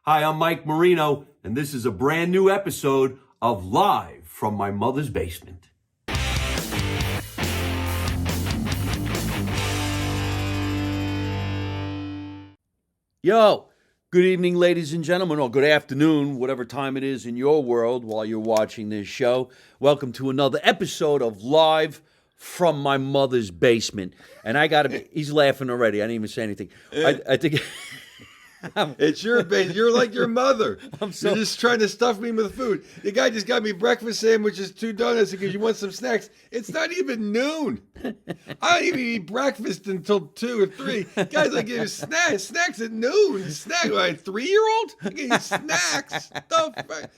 Hi, I'm Mike Marino, and this is a brand new episode of Live from My Mother's Basement. Yo, good evening, ladies and gentlemen, or good afternoon, whatever time it is in your world while you're watching this show. Welcome to another episode of Live from My Mother's Basement. And I got to, he's laughing already. I didn't even say anything. I think... It's your base. You're like your mother. You're just trying to stuff me with food. The guy just got me breakfast sandwiches, 2 donuts because you want some snacks. It's not even noon. I don't even eat breakfast until 2 or 3. Guys, like you snacks at noon. Snack like 3-year-old? I get you snacks.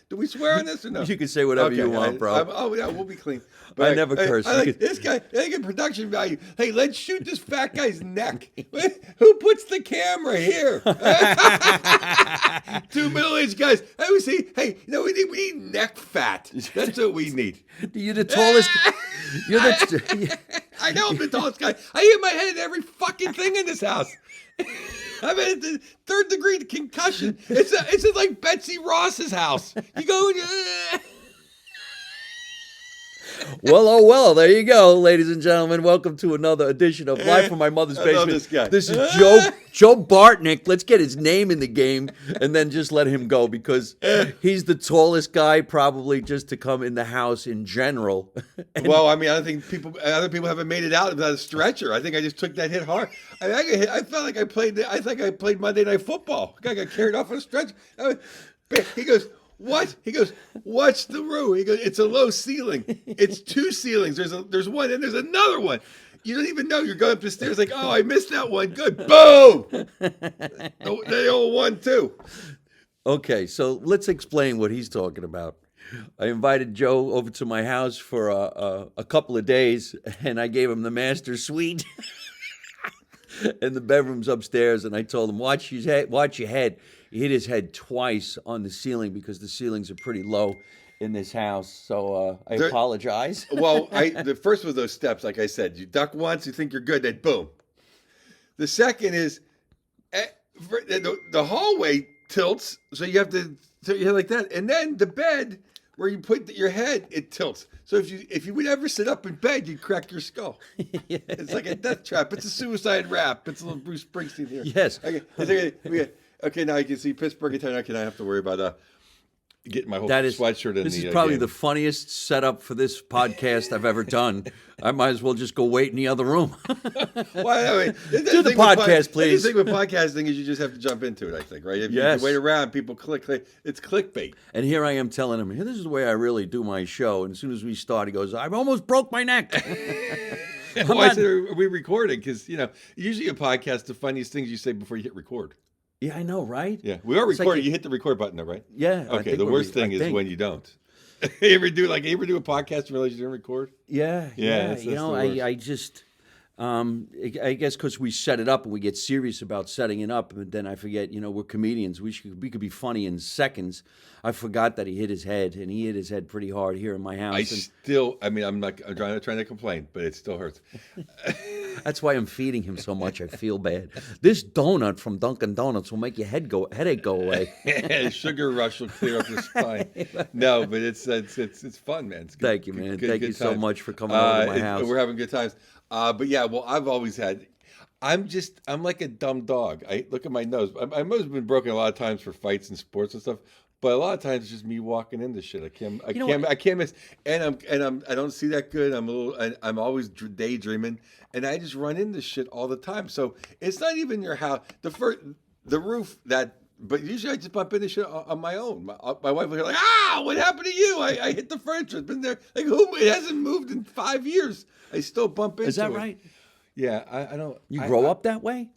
Do we swear on this or no? You can say whatever you want, bro. Oh yeah, we'll be clean. But I never curse. I like this guy. I think in production value. Hey, let's shoot this fat guy's neck. Who puts the camera here? 2 middle-aged guys. I always say, hey, we need neck fat. That's what we need. You're the tallest. I know I'm the tallest guy. I hit my head in every fucking thing in this house. I've had the 3rd-degree concussion. It's like Betsy Ross's house. You go. Well, there you go, ladies and gentlemen. Welcome to another edition of Live from My Mother's Basement. I love this guy. This is Joe Bartnick. Let's get his name in the game and then just let him go because he's the tallest guy probably just to come in the house in general. Well, I mean, I don't think other people haven't made it out without a stretcher. I think I just took that hit hard. I felt like I played Monday Night Football. I got carried off on a stretcher. He goes, what? He goes, what's the roof? He goes, it's a low ceiling. It's 2 ceilings. There's one and there's another one. You don't even know. You're going up the stairs like, oh, I missed that one. Good. Boom. They all won too. Okay, so let's explain what he's talking about. I invited Joe over to my house for a couple of days, and I gave him the master suite. And the bedroom's upstairs, and I told him, watch your head. He hit his head twice on the ceiling because the ceilings are pretty low in this house. So I apologize. Well, the first was those steps, like I said. You duck once, you think you're good, then boom. The second is the hallway tilts, so you have to tilt your head like that. And then the bed where you put your head, it tilts. So if you would ever sit up in bed, you'd crack your skull. Yeah. It's like a death trap. It's a suicide rap. It's a little Bruce Springsteen here. Yes. Okay, now you can see Pittsburgh. Now I have to worry about getting my whole sweatshirt in. This is probably the funniest setup for this podcast I've ever done. I might as well just go wait in the other room. Well, I mean, do the podcast, please. The thing with podcasting is you just have to jump into it, I think, right? If you wait around, people click. It's clickbait. And here I am telling him, this is the way I really do my show. And as soon as we start, he goes, I almost broke my neck. Why are we recording? Because, usually a podcast, the funniest things you say before you hit record. Yeah, I know, right? Yeah, we are recording. You hit the record button, though, right? Yeah. Okay. The worst thing is when you don't. You ever do a podcast and realize you didn't record? Yeah. That's I just, I guess because we set it up and we get serious about setting it up, and then I forget. We're comedians. We could be funny in seconds. I forgot that he hit his head, and he hit his head pretty hard here in my house. I'm trying to complain, but it still hurts. That's why I'm feeding him so much. I feel bad. This donut from Dunkin' Donuts will make your headache go away. Sugar rush will clear up your spine. No, but it's fun, man. It's good. Thank you, man. Thank you so much for coming over to my house. We're having good times. But yeah, well, I've always had. I'm like a dumb dog. I look at my nose. My nose has been broken a lot of times for fights and sports and stuff. But a lot of times it's just me walking into shit. I can't miss. And I don't see that good. I'm always daydreaming, and I just run into shit all the time. So it's not even your house. The roof that. But usually I just bump into shit on my own. My wife will hear like, what happened to you? I hit the furniture. It's been there. Like, it hasn't moved in 5 years. I still bump into it. Is that right? Yeah, I don't. You grow up that way?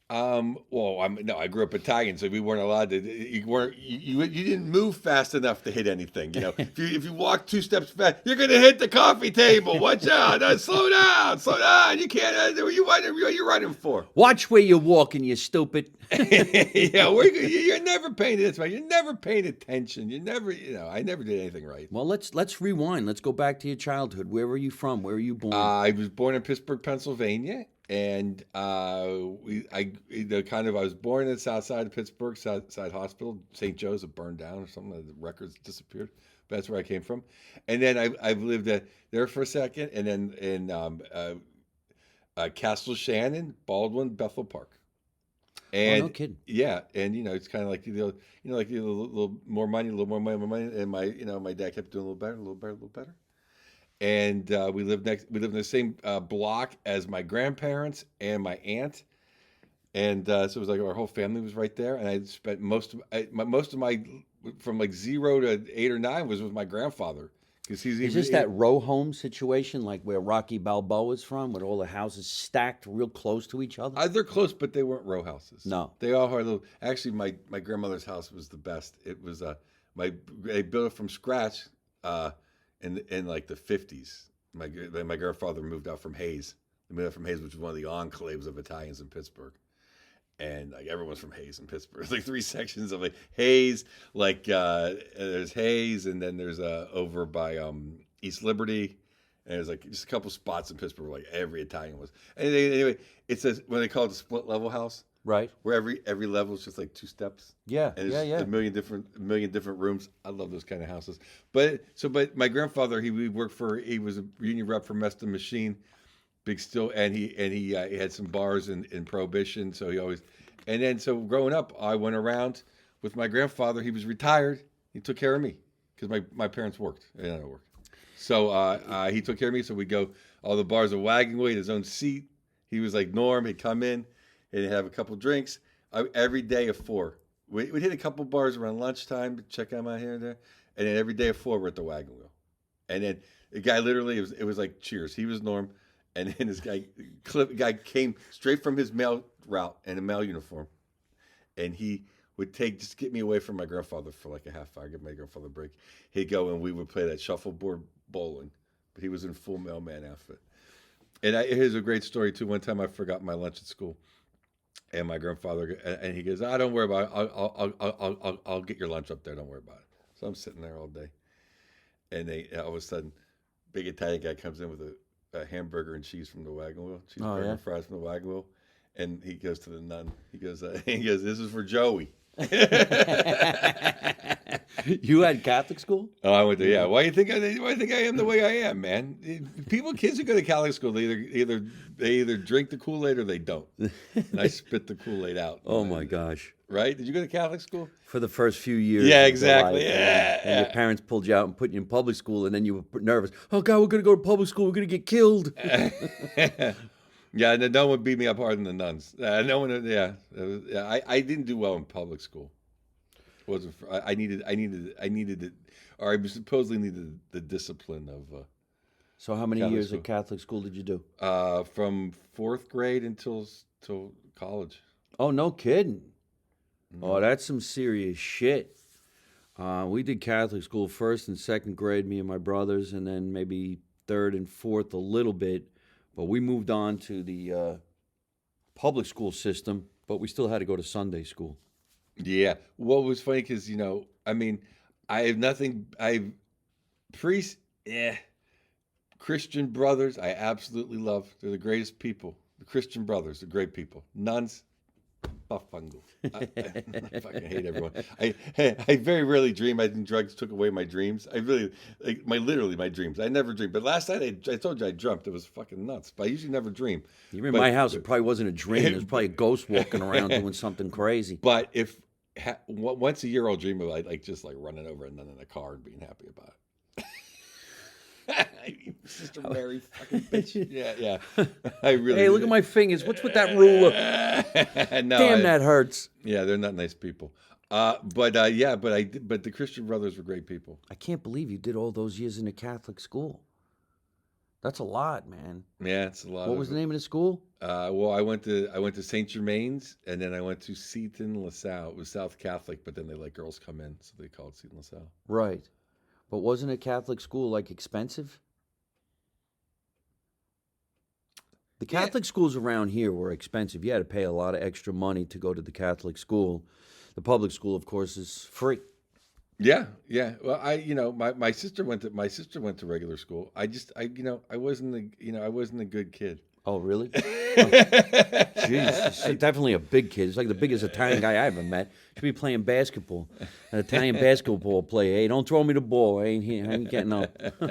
I grew up Italian, so we weren't allowed to. You didn't move fast enough to hit anything. If you walk 2 steps fast, you're gonna hit the coffee table. Watch out! Slow down! You can't. What are you running for? Watch where you're walking, you stupid. Yeah, you're never paying attention. You're never paying attention. I never did anything right. Well, let's rewind. Let's go back to your childhood. Where were you from? Where were you born? I was born in Pittsburgh, Pennsylvania. and I was born in the south side of Pittsburgh, South Side Hospital, St. Joe's, it burned down or something. The records disappeared. But that's where I came from. And then I've lived there for a second, and then in Castle Shannon, Baldwin, Bethel Park. Oh, no And kidding. yeah, and it's kind of like like a little more money, a little more money, more money, and my dad kept doing a little better, a little better, a little better. And we lived in the same block as my grandparents and my aunt, and so it was like our whole family was right there. And I spent most of my from like 0 to 8 or 9 was with my grandfather because Is this that row home situation like where Rocky Balboa is from, with all the houses stacked real close to each other? They're close, but they weren't row houses. No. They all had little. Actually, my grandmother's house was the best. It was they built it from scratch in like the 50s. My grandfather moved out from Hayes. They moved out from Hayes, which was one of the enclaves of Italians in Pittsburgh. And like everyone's from Hayes in Pittsburgh. There's like 3 sections of like Hayes, like there's Hayes, and then there's over by East Liberty, and there's like just a couple spots in Pittsburgh where like every Italian was. And anyway, it's when they call it a split level house, Right. where every level is just like 2 steps. Yeah, And yeah, there's yeah. a million different rooms. I love those kind of houses. But my grandfather, he was a union rep for Meston Machine, big steel, and he had some bars in Prohibition. So he always, and then so growing up, I went around with my grandfather. He was retired. He took care of me because my parents worked and I worked. So he took care of me. So we go all the bars of Wagon Wheel, his own seat. He was like Norm. He'd come in and have a couple drinks every day of 4. We'd hit a couple bars around lunchtime to check him out here and there, and then every day of 4 we're at the Wagon Wheel. And then the guy literally it was like Cheers. He was Norm, and then this guy came straight from his mail route in a mail uniform, and he would just get me away from my grandfather for like a half hour, give my grandfather a break. He'd go and we would play that shuffleboard bowling, but he was in full mailman outfit. And here's a great story too. One time I forgot my lunch at school, and my grandfather, and he goes, don't worry about it. I'll get your lunch up there. Don't worry about it. So I'm sitting there all day, and all of a sudden, big Italian guy comes in with a hamburger and cheese from the Wagon Wheel, cheeseburger and fries from the Wagon Wheel, and he goes to the nun. He goes, this is for Joey. You had Catholic school? Oh, I went to, yeah. Why do you think I am the way I am, man? Kids who go to Catholic school, they either drink the Kool-Aid or they don't. And I spit the Kool-Aid out. Oh my gosh. Right? Did you go to Catholic school? For the first few years. Yeah, of exactly. your life, Yeah, and your parents pulled you out and put you in public school, and then you were nervous. Oh God, we're gonna go to public school. We're gonna get killed. Yeah, no one beat me up harder than the nuns. No one. Yeah, I didn't do well in public school. It wasn't. I needed it, or I supposedly needed the discipline of. So how many Catholic years school. at Catholic school did you do? From 4th grade until college. Oh, no kidding. Oh, that's some serious shit. We did Catholic school 1st and 2nd grade, me and my brothers, and then maybe 3rd and 4th a little bit. But we moved on to the public school system, but we still had to go to Sunday school. Yeah. What was funny because I mean, I have nothing. Priests. Yeah. Christian brothers, I absolutely love. They're the greatest people. The Christian brothers are great people. Nuns, bufungo. I fucking hate everyone. I very rarely dream. I think drugs took away my dreams. I really, literally my dreams. I never dream. But last night I told you I dreamt. It was fucking nuts. But I usually never dream. You were in my house. It probably wasn't a dream. It was probably a ghost walking around doing something crazy. But once a year I'll dream of just running over and then in a car and being happy about it. Sister Mary, fucking bitch. Yeah. I really. Hey, look at my fingers. What's with that ruler? No, Damn, that hurts. Yeah, they're not nice people. But the Christian brothers were great people. I can't believe you did all those years in a Catholic school. That's a lot, man. Yeah, it's a lot. What was the name of the school? Well, I went to St. Germain's, and then I went to Seton LaSalle. It was South Catholic, but then they let girls come in, so they called it Seton LaSalle. Right. But wasn't a Catholic school expensive? The Catholic schools around here were expensive. You had to pay a lot of extra money to go to the Catholic school. The public school, of course, is free. Yeah. Well, my sister went to regular school. I wasn't a good kid. Oh, really? Jeez, he's definitely a big kid. He's like the biggest Italian guy I ever met. Should be playing basketball. An Italian basketball player. Hey, don't throw me the ball. I ain't getting up. I'm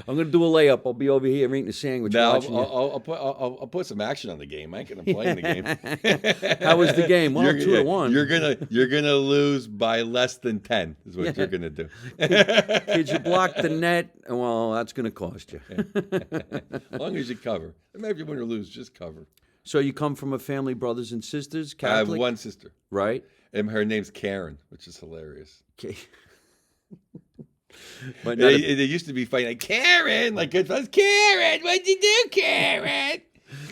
gonna do a layup. I'll be over here eating a sandwich Now watching you. I'll put some action on the game. I ain't gonna play in the game. How was the game? Well, 2-1. You're gonna lose by less than 10 is what you're gonna do. Did you block the net? Well, that's gonna cost you. As long as you cover. Maybe if you win or lose, just cover. So you come from a family, brothers and sisters, I have Catholic? one sister, Right? and her name's Karen, which is hilarious. Okay. But not They used to be fighting like Karen, like good friends. Karen, what'd you do, Karen?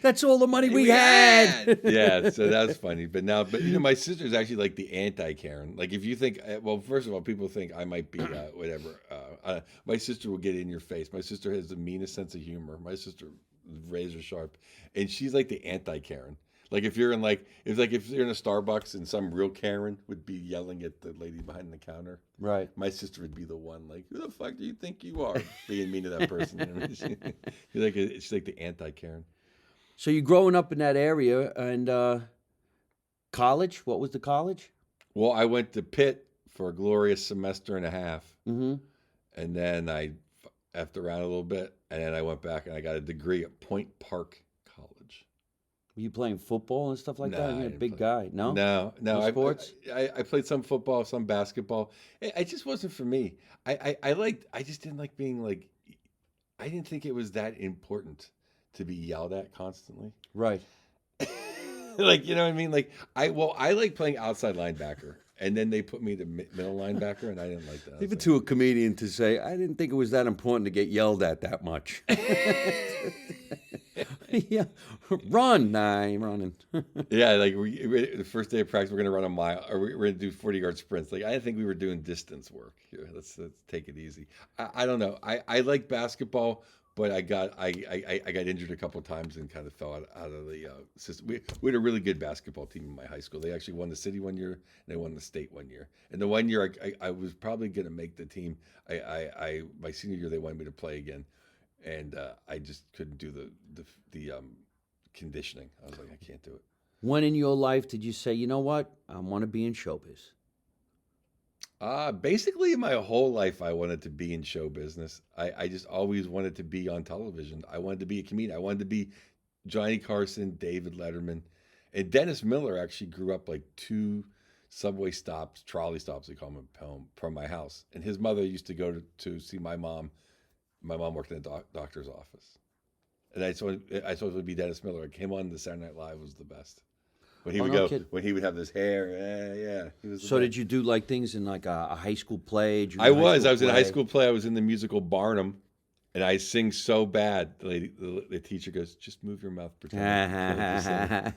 that's all the money we had. Yeah, so that's funny. But my sister's actually like the anti-Karen. Like if you think, well, first of all, people think I might be whatever. My sister will get in your face. My sister has the meanest sense of humor. My sister is razor sharp, and she's like the anti-Karen. Like if you're in if you're in a Starbucks and some real Karen would be yelling at the lady behind the counter. Right. My sister would be the one like, who the fuck do you think you are, being mean to that person? I mean, she's like the anti-Karen. So you growing up in that area and college? What was the college? Well, I went to Pitt for a glorious semester and a half, Mm-hmm. and then I effed around a little bit, and then I went back and I got a degree at Point Park College. Were you playing football and stuff like Nah, that? I You're a didn't big play. guy. No? No. No sports? I played some football, some basketball. It just wasn't for me. I just didn't like being like. I didn't think it was that important to be yelled at constantly. Right. Like, you know what I mean? Like I like playing outside linebacker, and then they put me to middle linebacker, and I didn't like that. Leave it to a comedian to say, I didn't think it was that important to get yelled at that much. Yeah. Run. Nah, I ain't running. Yeah, like the first day of practice, we're gonna run a mile, or we're gonna do 40-yard sprints. Like I didn't think we were doing distance work here. Let's take it easy. I don't know. I like basketball, but I got injured a couple of times and kind of fell out of the system. We had a really good basketball team in my high school. They actually won the city one year, and they won the state one year. And the one year I was probably gonna make the team. My senior year they wanted me to play again, and I just couldn't do the conditioning. I was like, I can't do it. When in your life did you say, you know what? I want to be in showbiz? Basically, my whole life, I wanted to be in show business. I just always wanted to be on television. I wanted to be a comedian. I wanted to be Johnny Carson, David Letterman, and Dennis Miller actually grew up like 2 subway stops, trolley stops, they call them, from my house. And his mother used to go to see my mom. My mom worked in a doctor's office. And I thought it would be Dennis Miller. I came on the Saturday Night Live, was the best. When he would no go, kidding. when he would have this hair, yeah, he was. So did you do like things in like a high school play? I was in a high school play. I was in the musical Barnum, and I sing so bad. The teacher goes, "Just move your mouth, pretend."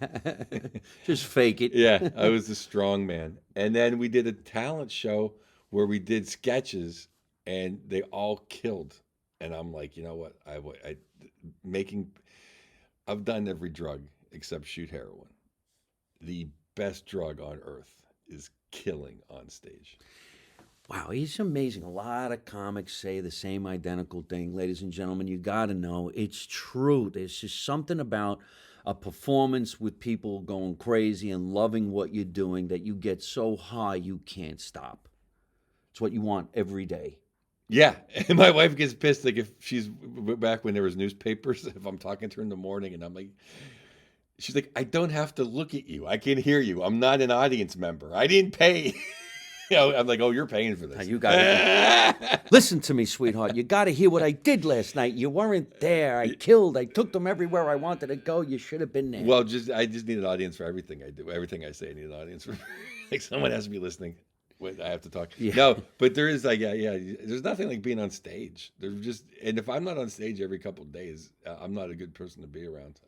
Just fake it. Yeah, I was the strong man. And then we did a talent show where we did sketches, and they all killed. And I'm like, you know what? I've done every drug except shoot heroin. The best drug on earth is killing on stage. Wow, he's amazing. A lot of comics say the same identical thing. Ladies and gentlemen, you got to know it's true. There's just something about a performance with people going crazy and loving what you're doing that you get so high you can't stop. It's what you want every day. Yeah, and my wife gets pissed like if she's back when there was newspapers, if I'm talking to her in the morning and I'm like, she's like, I don't have to look at you. I can hear you. I'm not an audience member. I didn't pay. I'm like, oh, you're paying for this. You got to listen to me, sweetheart. You got to hear what I did last night. You weren't there. I took them everywhere I wanted to go. You should have been there. Well, I just need an audience for everything I do. Everything I say, I need an audience for. Like someone has to be listening. When I have to talk. Yeah. No, but there is like, yeah. There's nothing like being on stage. There's just, and if I'm not on stage every couple of days, I'm not a good person to be around.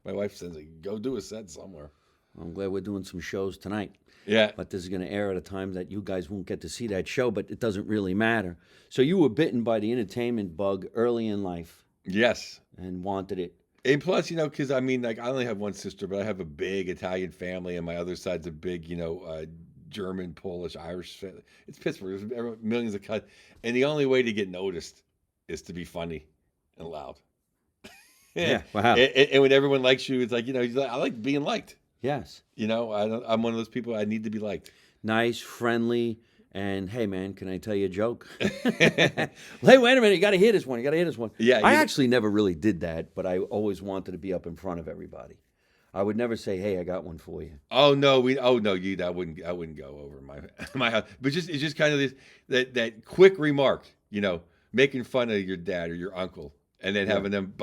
My wife says, like, go do a set somewhere. I'm glad we're doing some shows tonight. Yeah. But this is going to air at a time that you guys won't get to see that show, but it doesn't really matter. So you were bitten by the entertainment bug early in life. Yes. And wanted it. And plus, because I mean, like, I only have one sister, but I have a big Italian family, and my other side's a big, German, Polish, Irish. It's Pittsburgh. There's millions of cuts. And the only way to get noticed is to be funny and loud. Yeah. Wow. And when everyone likes you, it's like, he's like, I like being liked. Yes. I'm one of those people. I need to be liked. Nice, friendly, and hey, man, can I tell you a joke? Hey, wait a minute, you got to hear this one. You got to hear this one. Yeah, I actually never really did that, but I always wanted to be up in front of everybody. I would never say, "Hey, I got one for you." Oh no, I wouldn't go over my house. But it's just kind of that quick remark, making fun of your dad or your uncle, and then having them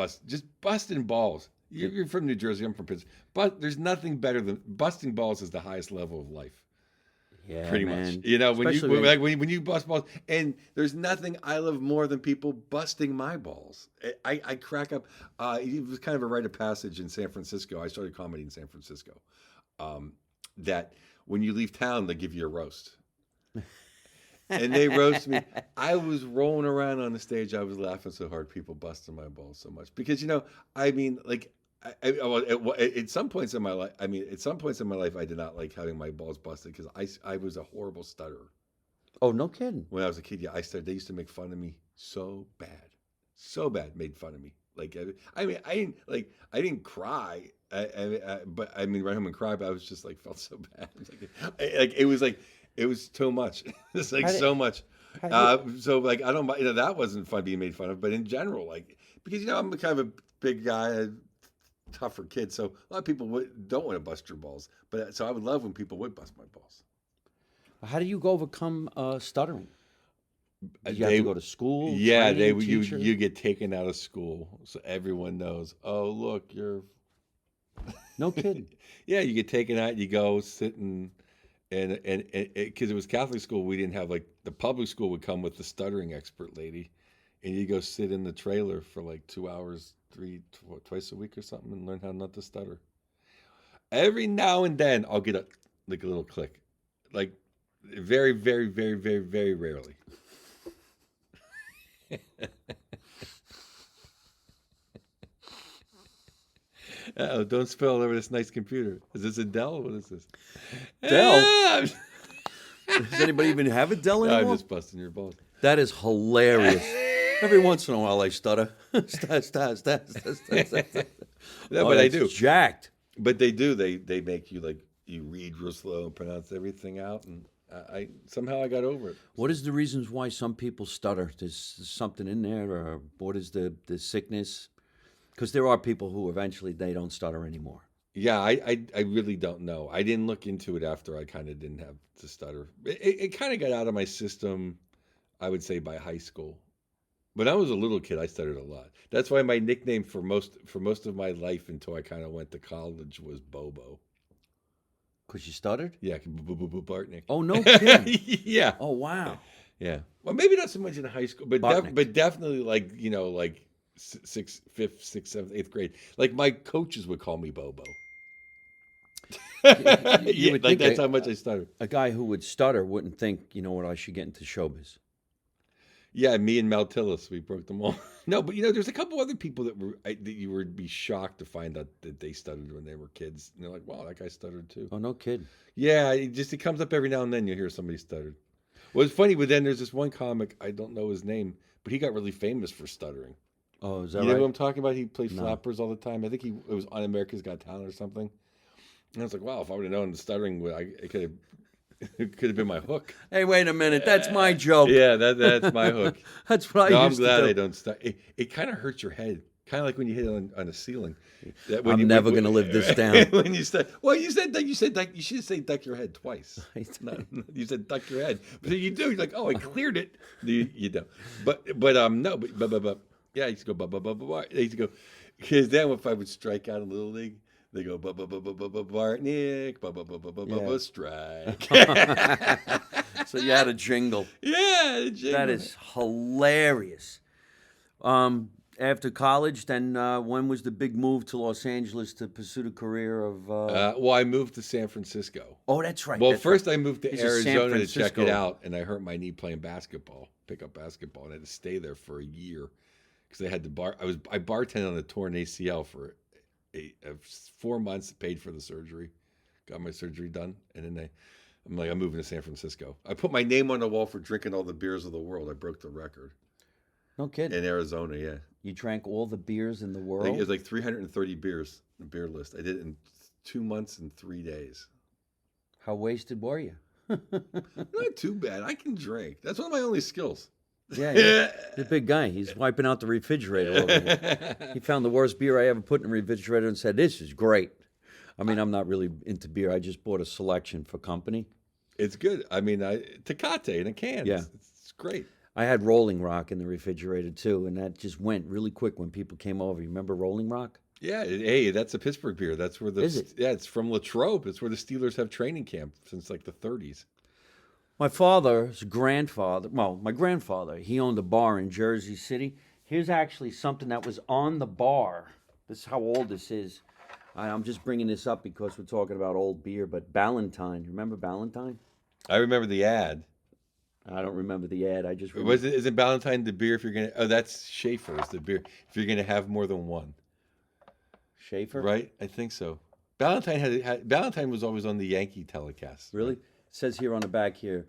busting balls. You're from New Jersey, I'm from Pittsburgh, but there's nothing better than busting balls is the highest level of life. Yeah, Pretty man. much. When Especially when you bust balls, and there's nothing I love more than people busting my balls. I crack up. It was kind of a rite of passage in San Francisco. I started comedy in San Francisco. That when you leave town, they give you a roast, and they roast me. I was rolling around on the stage. I was laughing so hard, people busting my balls so much because I mean, like. At some points in my life, I did not like having my balls busted because I was a horrible stutterer. Oh, no kidding. When I was a kid, yeah, I started. They used to make fun of me so bad, made fun of me. Like, I didn't cry, but I mean, run home and cry. But I was just like, felt so bad. It was too much. It's like so much. So like, I don't, that wasn't fun being made fun of. But in general, like, because I'm kind of a big guy. Tougher kid, so a lot of people don't want to bust your balls. But so I would love when people would bust my balls. How do you overcome stuttering? Did you have to go to school? Yeah, training, teacher? you get taken out of school, so everyone knows. Oh, look, you're. No kidding. Yeah, you get taken out. You go sit and because it was Catholic school, we didn't have like the public school would come with the stuttering expert lady, and you go sit in the trailer for like 2 hours. Twice a week or something and learn how not to stutter. Every now and then I'll get a little click. Like very, very, very, very, very rarely. Uh-oh, don't spill over this nice computer. Is this a Dell? What is this? Dell? Does anybody even have a Dell anymore? I'm just busting your balls. That is hilarious. Every once in a while I stutter. No, but I do. Jacked. But they do. They make you you read real slow and pronounce everything out, and I somehow I got over it. What is the reasons why some people stutter? There's something in there, or what is the sickness? Because there are people who eventually they don't stutter anymore. Yeah, I really don't know. I didn't look into it after I kind of didn't have to stutter. It kind of got out of my system, I would say, by high school. When I was a little kid, I stuttered a lot. That's why my nickname for most of my life until I kind of went to college was Bobo. Because you stuttered? Yeah, Bartnick. Oh, no kidding. Yeah. Oh, wow. Yeah. Well, maybe not so much in high school, but definitely like fifth, sixth, seventh, eighth grade. Like my coaches would call me Bobo. You would think that's how much I stuttered. A guy who would stutter wouldn't think, what, I should get into showbiz. Yeah, me and Mel Tillis, we broke them all. No, but there's a couple other people that you would be shocked to find out that they stuttered when they were kids. And they're like, wow, that guy stuttered too. Oh, no kidding. Yeah, it comes up every now and then. You hear somebody stuttered. Well, it's funny, but then there's this one comic, I don't know his name, but he got really famous for stuttering. Oh, is that right? You know who I'm talking about? He played flappers all the time. I think it was on America's Got Talent or something. And I was like, wow, if I would have known the stuttering, it could have been my hook. Hey, wait a minute. That's my joke. Yeah, that's my hook. That's what I used to do. I'm glad I don't stutter. It kind of hurts your head. Kind of like when you hit it on a ceiling. I'm never going to live this down. When you stutter. Well, you said duck. You should say duck your head twice. You said duck your head. But you do. You're like, oh, I cleared it. You don't. But no. But yeah, I used to go I used to go because then if I would strike out a little league. They go Bartnick, strike. So you had a jingle. Yeah, a jingle. That is hilarious. After college, then when was the big move to Los Angeles to pursue the career of? Well, I moved to San Francisco. Oh, that's right. Well, first I moved to He's Arizona to check it out, and I hurt my knee playing pickup basketball, and I had to stay there for a year because I had to I bartended on a torn ACL for 4 months, paid for the surgery, got my surgery done, and then I'm moving to San Francisco. I put my name on the wall for drinking all the beers of the world. I broke the record. No kidding. In Arizona, yeah. You drank all the beers in the It world? was like 330 beers, the beer list. I did it in 2 months and 3 days. How wasted were you? Not too bad. I can drink. That's one of my only skills. Yeah, he's a big guy. He's wiping out the refrigerator over here. He found the worst beer I ever put in the refrigerator and said, "This is great." I mean, I'm not really into beer. I just bought a selection for company. It's good. I mean, Tecate in a can. Yeah. It's great. I had Rolling Rock in the refrigerator too, and that just went really quick when people came over. You remember Rolling Rock? Yeah, hey, that's a Pittsburgh beer. That's where Is it? Yeah, it's from Latrobe. It's where the Steelers have training camp since like the 30s. My father's grandfather, well, my grandfather, he owned a bar in Jersey City. Here's actually something that was on the bar. This is how old this is. I'm just bringing this up because we're talking about old beer, but Ballantine. Remember Ballantine? I remember the ad. I don't remember the ad. I just remember. Isn't Ballantine the beer if you're gonna? Oh, that's Schaefer's the beer if you're gonna have more than one. Schaefer? Right? I think so. Ballantine was always on the Yankee telecast. Really? It says here on the back here,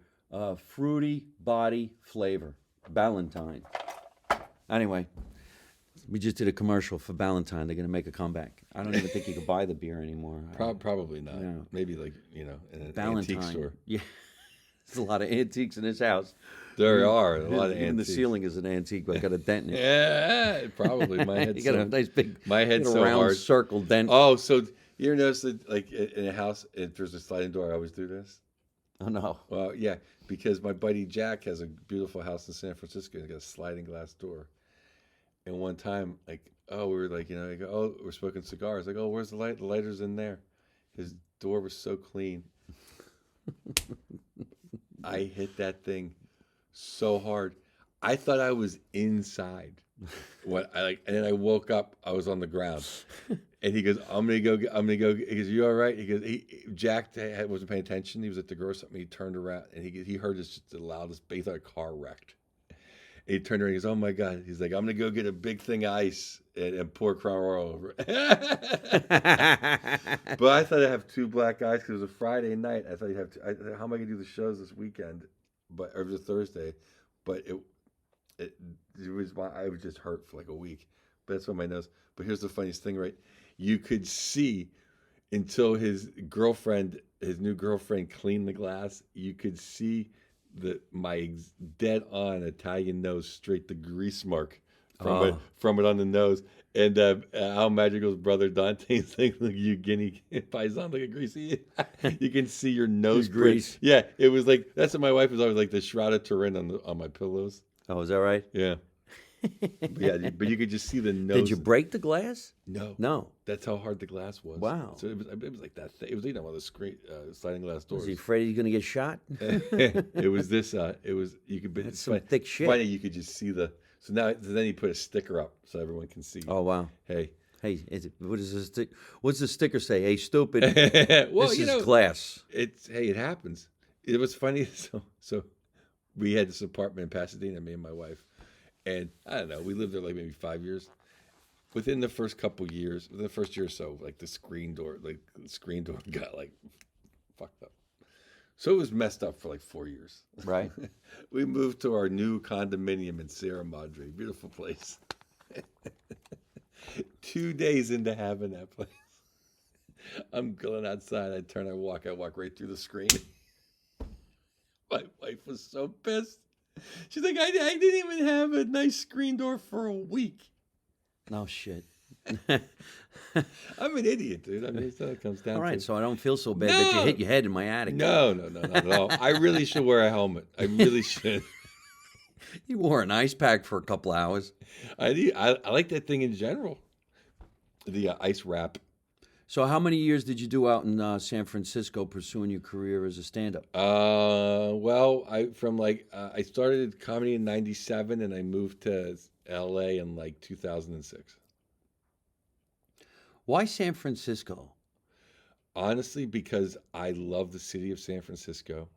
fruity body flavor. Ballantine. Anyway, we just did a commercial for Ballantine. They're going to make a comeback. I don't even think you can buy the beer anymore. Probably not. No. Maybe like in an Ballantine. antique store. Yeah. There's a lot of antiques in this house. There are a lot of Even antiques. the ceiling is an antique, but got a dent in it. Yeah, probably. My You head's got a so, nice big, my head's you know, so round hard. circle dent. Oh, so you ever notice that like in a house, if there's a sliding door, I always do this? Oh no. Well, yeah, because my buddy Jack has a beautiful house in San Francisco. He's got a sliding glass door. And one time, like, oh, we were like, I go, oh, we're smoking cigars. Like, oh, where's the light? The lighter's in there. His door was so clean. I hit that thing so hard. I thought I was inside. And then I woke up. I was on the ground, and he goes, "I'm gonna go. I'm gonna go." He goes, "You all right?" He goes, Jack wasn't paying attention. He was at the grocery something. He turned around and he heard the loudest. He thought a car wrecked. And he turned around. He goes, "Oh my god!" He's like, "I'm gonna go get a big thing of ice and pour Crown Royal over it." But I thought I'd have two black eyes because it was a Friday night. I thought you'd have two. How am I gonna do the shows this weekend? Or it was a Thursday, but it was I was just hurt for like a week. But that's on my nose. But here's the funniest thing, right? You could see until his new girlfriend cleaned the glass. You could see my dead on Italian nose straight the grease mark from it on the nose. And Al Madrigal's brother Dante's like you guinea paisan, like a greasy. You can see your nose grease. Yeah, it was like that's what my wife was always like the Shroud of Turin on my pillows. Oh, is that right? Yeah. But you could just see the nose. Did you break the glass? No. No. That's how hard the glass was. Wow. So it was like that. It was one of the sliding glass doors. Was he afraid he's going to get shot? It was this. It was you could. That's some thick shit. Funny, you could just see the. So then he put a sticker up so everyone can see. Oh wow. Hey. Hey, what's the sticker say? Hey, stupid. Well, this is glass. It happens. It was funny. So we had this apartment in Pasadena, me and my wife, and I don't know. We lived there like maybe 5 years. Within the first couple years, within the first year or so, like the screen door got like fucked up. So it was messed up for like 4 years. Right. We moved to our new condominium in Sierra Madre. Beautiful place. 2 days into having that place, I'm going outside. I walk right through the screen. My wife was so pissed. She's like, I didn't even have a nice screen door for a week. No shit. I'm an idiot, dude. I mean, that's what it comes down to. All right, so I don't feel so bad that you hit your head in my attic. No, not at all. I really should wear a helmet. I really should. You wore an ice pack for a couple hours. I like that thing in general. The ice wrap. So how many years did you do out in San Francisco pursuing your career as a stand-up? Well, I started comedy in '97 and I moved to LA in like 2006. Why San Francisco? Honestly, because I love the city of San Francisco.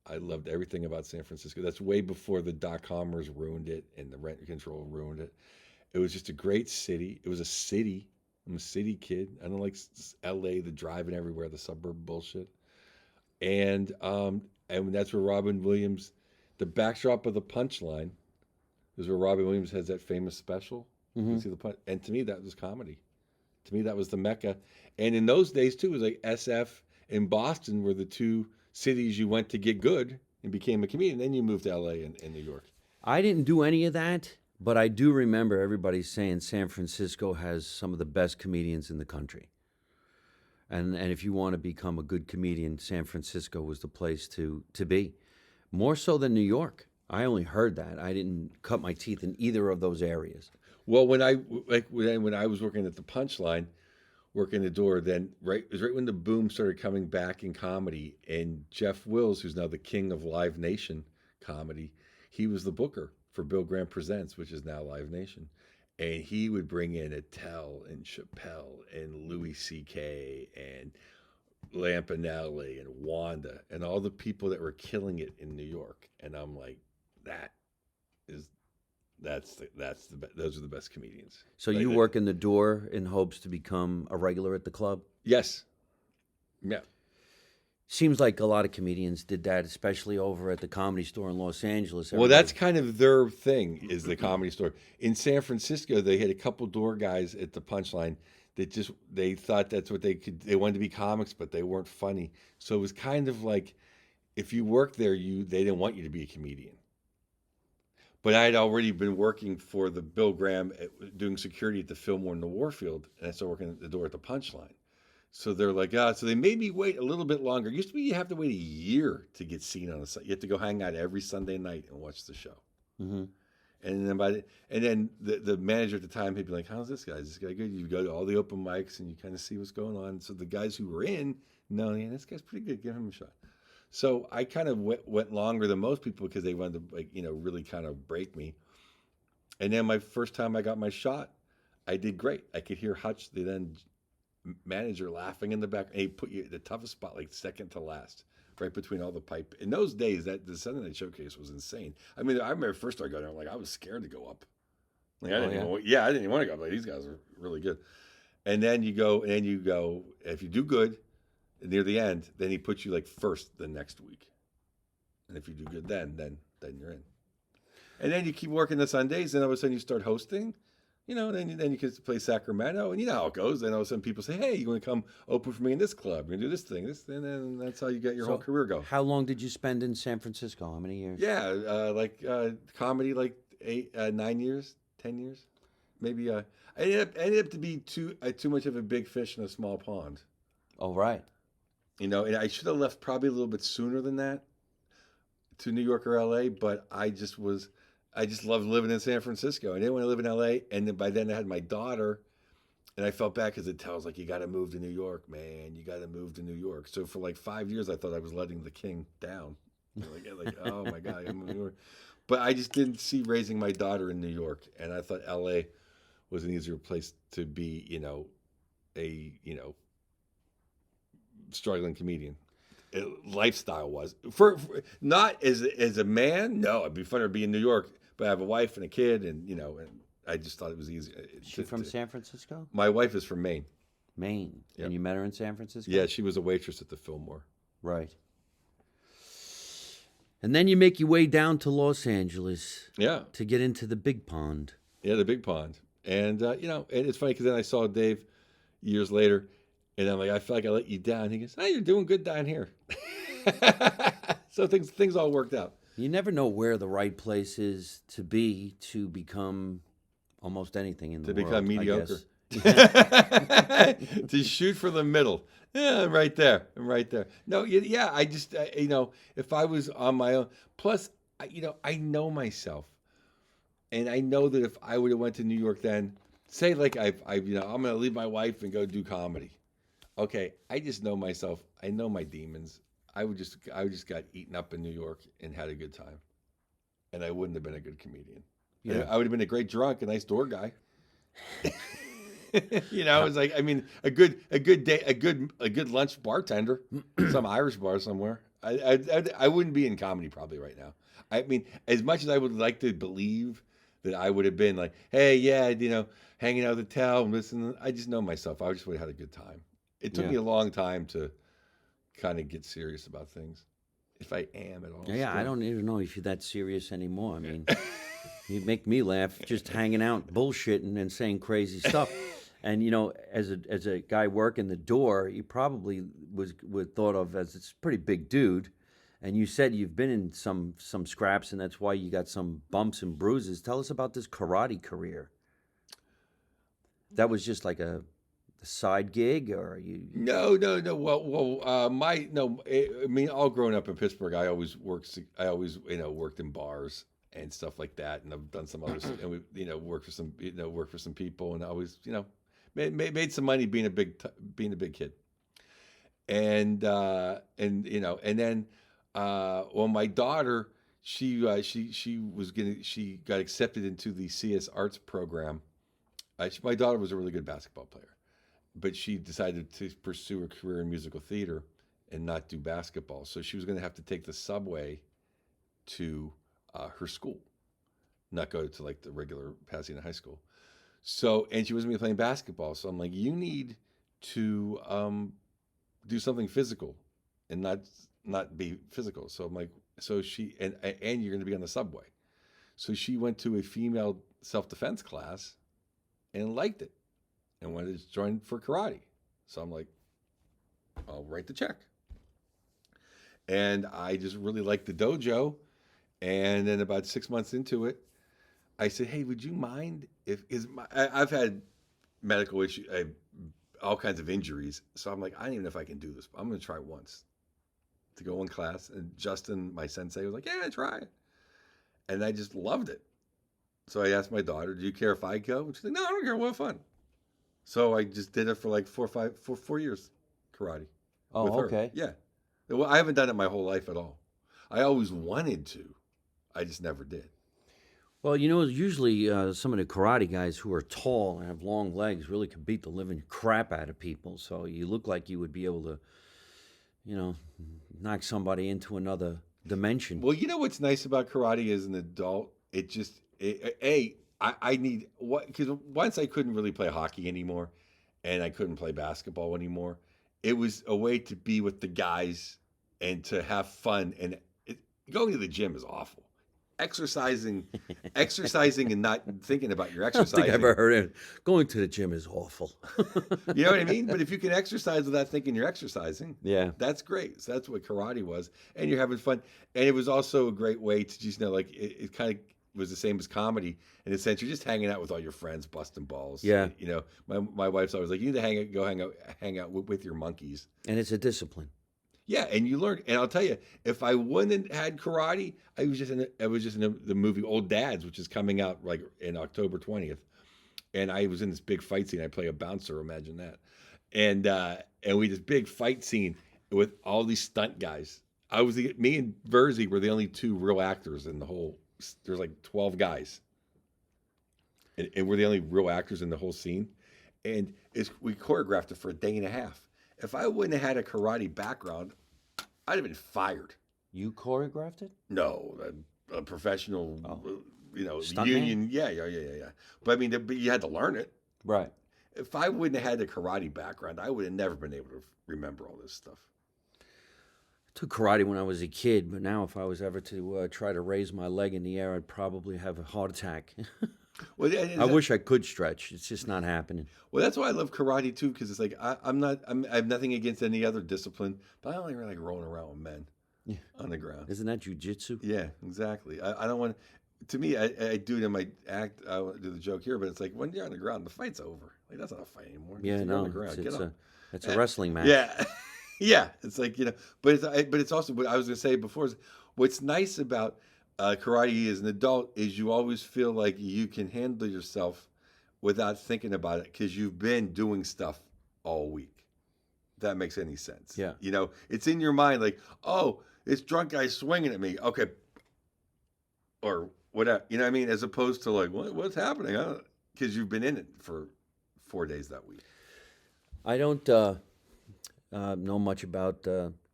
I loved everything about San Francisco. That's way before the dot-commers ruined it and the rent control ruined it. It was just a great city. It was a city. I'm a city kid. I don't like LA, the driving everywhere, the suburb bullshit. And that's where Robin Williams, the backdrop of the Punchline is where Robin Williams has that famous special. You see the punch, and to me that was comedy. To me that was the mecca. And in those days too, it was like SF and Boston were the two cities you went to get good and became a comedian. Then you moved to LA and New York. I didn't do any of that, but I do remember everybody saying San Francisco has some of the best comedians in the country. And if you want to become a good comedian, San Francisco was the place to be. More so than New York. I only heard that. I didn't cut my teeth in either of those areas. Well, when I was working at the Punchline, working the door, then it was right when the boom started coming back in comedy, and Jeff Wills, who's now the king of Live Nation comedy, he was the booker for Bill Graham Presents, which is now Live Nation, and he would bring in Attell and Chappelle and Louis C.K. and Lampanelli and Wanda and all the people that were killing it in New York, and I'm like, that is. Those are the best comedians. So you work in the door in hopes to become a regular at the club? Yes. Yeah. Seems like a lot of comedians did that, especially over at the Comedy Store in Los Angeles. Well, that's kind of their thing, is the Comedy Store. In San Francisco, they had a couple door guys at the Punchline that they thought that's what they could. They wanted to be comics, but they weren't funny. So it was kind of like, if you worked there, they didn't want you to be a comedian. But I had already been working for the Bill Graham, doing security at the Fillmore and the Warfield, and I started working at the door at the Punchline. So they're like, so they made me wait a little bit longer. It used to be you have to wait a year to get seen on a site. You have to go hang out every Sunday night and watch the show. Mm-hmm. And then the manager at the time, he'd be like, how's this guy? Is this guy good? You go to all the open mics and you kind of see what's going on. So the guys who were in, no, yeah, this guy's pretty good. Give him a shot. So I kind of went longer than most people because they wanted to, really kind of break me. And then my first time I got my shot, I did great. I could hear Hutch, the then manager, laughing in the back. And he put you at the toughest spot, like second to last, right between all the pipe. In those days, the Sunday Night Showcase was insane. I mean, I remember first started going there, like I was scared to go up. Like I didn't even want to go up. Like these guys are really good. And then you go, if you do good, near the end, then he puts you like first the next week. And if you do good then you're in. And then you keep working the Sundays, and all of a sudden you start hosting, then you can play Sacramento, and you know how it goes. Then all of a sudden people say, hey, you're going to come open for me in this club. You're going to do this thing, and then that's how you get your whole career going. How long did you spend in San Francisco? How many years? Yeah, comedy, 9 years, 10 years. Maybe I ended up to be too much of a big fish in a small pond. Oh, right. And I should have left probably a little bit sooner than that to New York or LA, but I just loved living in San Francisco. I didn't want to live in LA. And then by then I had my daughter, and I felt bad because it tells like, you got to move to New York, man. You got to move to New York. So for like 5 years, I thought I was letting the king down. Like, oh my God, I'm in New York. But I just didn't see raising my daughter in New York. And I thought LA was an easier place to be, struggling comedian. Lifestyle was for not as a man. No, it'd be funner to be in New York, but I have a wife and a kid, and and I just thought it was easy. She from San Francisco? My wife is from Maine. Maine. Yep. And you met her in San Francisco? Yeah, she was a waitress at the Fillmore. Right. And then you make your way down to Los Angeles. Yeah. To get into the big pond. Yeah, the big pond, and and it's funny because then I saw Dave years later. And I'm like, I feel like I let you down. He goes, "Oh, you're doing good down here." So things all worked out. You never know where the right place is to be to become almost anything in the world. To become mediocre. To shoot for the middle. Yeah, I'm right there. No, yeah, I just, if I was on my own. Plus, I know myself. And I know that if I would have went to New York then, say like I'm going to leave my wife and go do comedy. Okay, I just know myself. I know my demons. I just got eaten up in New York and had a good time, and I wouldn't have been a good comedian. Yeah, I would have been a great drunk, a nice door guy. It was like, I mean, a good day, a good lunch bartender, some Irish bar somewhere. I wouldn't be in comedy probably right now. I mean, as much as I would like to believe that I would have been like, hey, yeah, hanging out with the towel and listening. I just know myself. I just would have had a good time. It took me a long time to kind of get serious about things, if I am at all. Yeah, still. I don't even know if you're that serious anymore. I mean, You make me laugh just hanging out, bullshitting, and saying crazy stuff. And as a guy working the door, he probably was thought of as this pretty big dude. And you said you've been in some scraps, and that's why you got some bumps and bruises. Tell us about this karate career. That was just like a side gig, or you? No, no, no. My no. I mean, all growing up in Pittsburgh, I always worked. I always, worked in bars and stuff like that, and I've done some others, and we, worked for some, worked for some people, and I always, made some money being a big kid, and then, well, my daughter, she got accepted into the CS Arts program. My daughter was a really good basketball player, but she decided to pursue a career in musical theater and not do basketball. So she was going to have to take the subway to her school, not go to like the regular Pasadena high school. So, and she wasn't going to be playing basketball. So I'm like, you need to do something physical and not be physical. So I'm like, so she, and you're going to be on the subway. So she went to a female self-defense class and liked it and wanted to join for karate. So I'm like, I'll write the check. And I just really liked the dojo. And then about 6 months into it, I said, hey, would you mind if I've had medical issues, all kinds of injuries. So I'm like, I don't even know if I can do this. But I'm going to try once to go in class. And Justin, my sensei, was like, yeah, try it. And I just loved it. So I asked my daughter, do you care if I go? And she's like, no, I don't care. We'll have fun. So I just did it for like 4 years, karate. Oh, with her. okay. Yeah. Well, I haven't done it my whole life at all. I always wanted to. I just never did. Well, usually some of the karate guys who are tall and have long legs really can beat the living crap out of people. So you look like you would be able to, knock somebody into another dimension. Well, you know what's nice about karate as an adult? It just, I need, because once I couldn't really play hockey anymore and I couldn't play basketball anymore, it was a way to be with the guys and to have fun. And going to the gym is awful. Exercising and not thinking about your I don't exercising. think I've ever heard it. Going to the gym is awful. You know what I mean? But if you can exercise without thinking you're exercising, Yeah. that's great. So that's what karate was. And you're having fun. And it was also a great way to just it kind of was the same as comedy in a sense. You're just hanging out with all your friends, busting balls. Yeah. My wife's always like, you need to hang out with your monkeys. And it's a discipline. Yeah, and you learn. And I'll tell you, if I wouldn't had karate, I was just in the movie Old Dads, which is coming out like in October 20th. And I was in this big fight scene. I play a bouncer. Imagine that. And we had this big fight scene with all these stunt guys. Me and Verzi were the only two real actors in the whole. There's like 12 guys, and we're the only real actors in the whole scene. And we choreographed it for a day and a half. If I wouldn't have had a karate background, I'd have been fired. You choreographed it? No, a professional, Stuntman? union. Yeah. But I mean, but you had to learn it. Right. If I wouldn't have had a karate background, I would have never been able to remember all this stuff. I took karate when I was a kid, but now if I was ever to try to raise my leg in the air, I'd probably have a heart attack. Well, I wish I could stretch. It's just not happening. Well, that's why I love karate too, because it's like I have nothing against any other discipline, but I don't really like rolling around with men on the ground. Isn't that jujitsu? Yeah, exactly. I don't want. To me, I do it in my act. I do the joke here, but it's like when you're on the ground, the fight's over. Like that's not a fight anymore. Yeah, You're on no, the ground. it's a wrestling match. Yeah, yeah. It's like but it's also what I was gonna say before. Is what's nice about karate as an adult is you always feel like you can handle yourself without thinking about it because you've been doing stuff all week. If that makes any sense. Yeah. It's in your mind like, oh, this drunk guy's swinging at me. Okay. Or whatever. You know what I mean? As opposed to like, what's happening? Because you've been in it for 4 days that week. I don't know much about